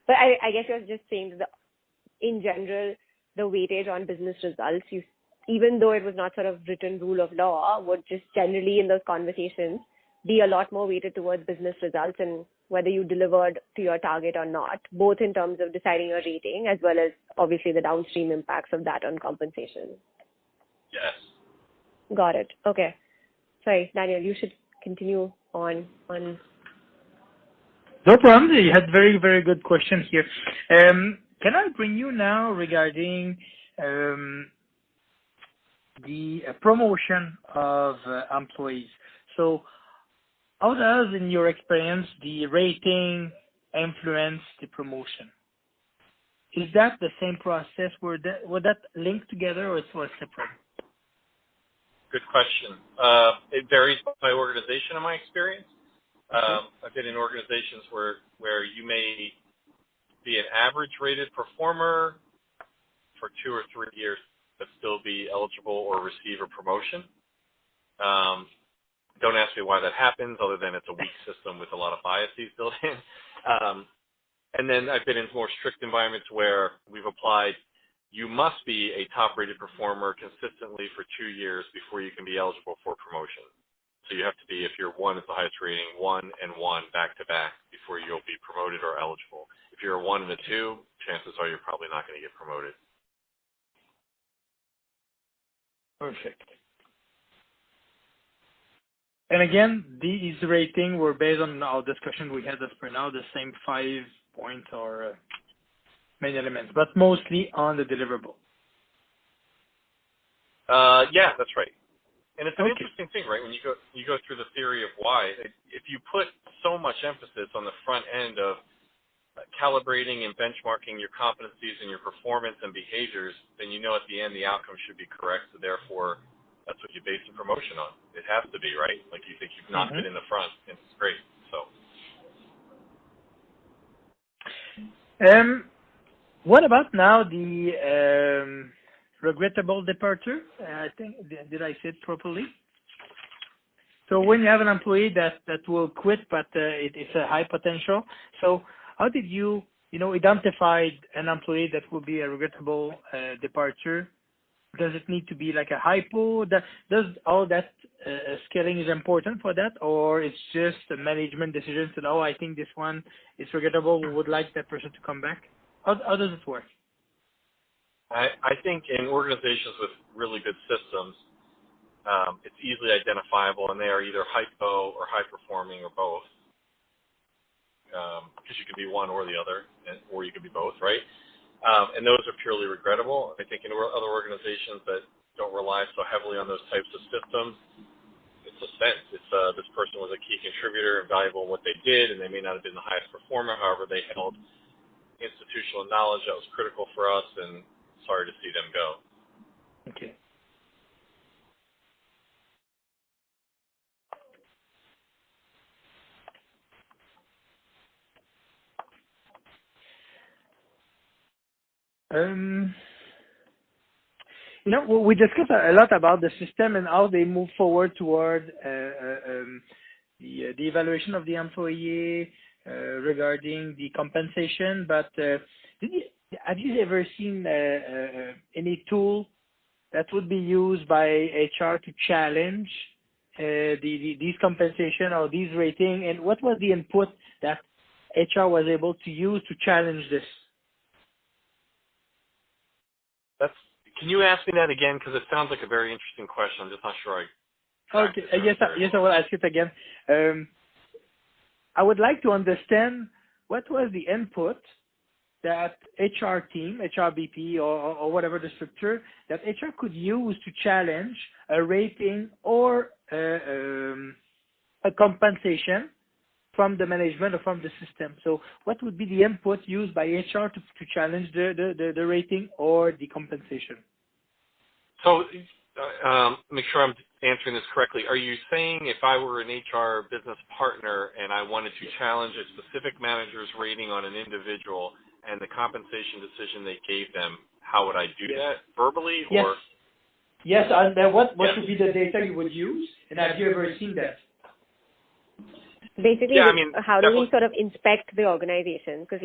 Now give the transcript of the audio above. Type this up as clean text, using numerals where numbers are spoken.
But I guess you're just saying that in general, the weightage on business results, even though it was not sort of written rule of law, would just generally in those conversations be a lot more weighted towards business results and whether you delivered to your target or not, both in terms of deciding your rating as well as obviously the downstream impacts of that on compensation. Yes. Got it. Okay. Sorry, Daniel, you should continue on. No problem. You had very, very good question here. Can I bring you now regarding the promotion of employees? So how does, in your experience, the rating influence the promotion? Is that the same process? Would that link together or it was separate? Good question. It varies by organization in my experience. I've been in organizations where you may be an average rated performer for 2 or 3 years but still be eligible or receive a promotion. Don't ask me why that happens other than it's a weak system with a lot of biases built in. And then I've been in more strict environments where we've applied, you must be a top-rated performer consistently for 2 years before you can be eligible for promotion. So you have to be, if you're 1 is the highest rating, 1 and 1 back-to-back before you'll be promoted or eligible. If you're a 1 and a 2, chances are you're probably not going to get promoted. Perfect. And again, these ratings were based on our discussion we had as per now, the same 5 points or main elements, but mostly on the deliverable. Yeah, that's right. And it's an interesting thing, right? When you go through the theory of why, if you put so much emphasis on the front end of calibrating and benchmarking your competencies and your performance and behaviors, then you know at the end the outcome should be correct. So therefore, that's what you base the promotion on. It has to be, right? Like you think you've not been in the front, and it's great. So. What about now the regrettable departure? I think, did I say it properly? So when you have an employee that will quit, but it's a high potential. So how did you identify an employee that will be a regrettable departure? Does it need to be like a hypo? Does all that scaling is important for that, or it's just a management decision that, I think this one is regrettable, we would like that person to come back? How does it work? I think in organizations with really good systems, it's easily identifiable, and they are either hypo or high performing or both, because you can be one or the other, or you can be both, right? And those are purely regrettable. I think in other organizations that don't rely so heavily on those types of systems, it's a sense. It's this person was a key contributor and valuable in what they did, and they may not have been the highest performer. However, they held institutional knowledge that was critical for us, and sorry to see them go. Okay. We discussed a lot about the system and how they move forward toward the evaluation of the employee regarding the compensation. But have you ever seen any tool that would be used by HR to challenge these compensation or these rating? And what was the input that HR was able to use to challenge this? Can you ask me that again? Because it sounds like a very interesting question. I'm just not sure Okay. Yes, I will ask it again. I would like to understand what was the input that HR team, HR BP or whatever the structure, that HR could use to challenge a rating or a compensation from the management or from the system. So what would be the input used by HR to challenge the rating or the compensation? So make sure I'm answering this correctly. Are you saying if I were an HR business partner and I wanted to challenge a specific manager's rating on an individual and the compensation decision they gave them, how would I do that? Verbally? Yes. Or? Yes, and then what would be the data you would use? And have you ever seen that? Basically, how do we sort of inspect the organization? Because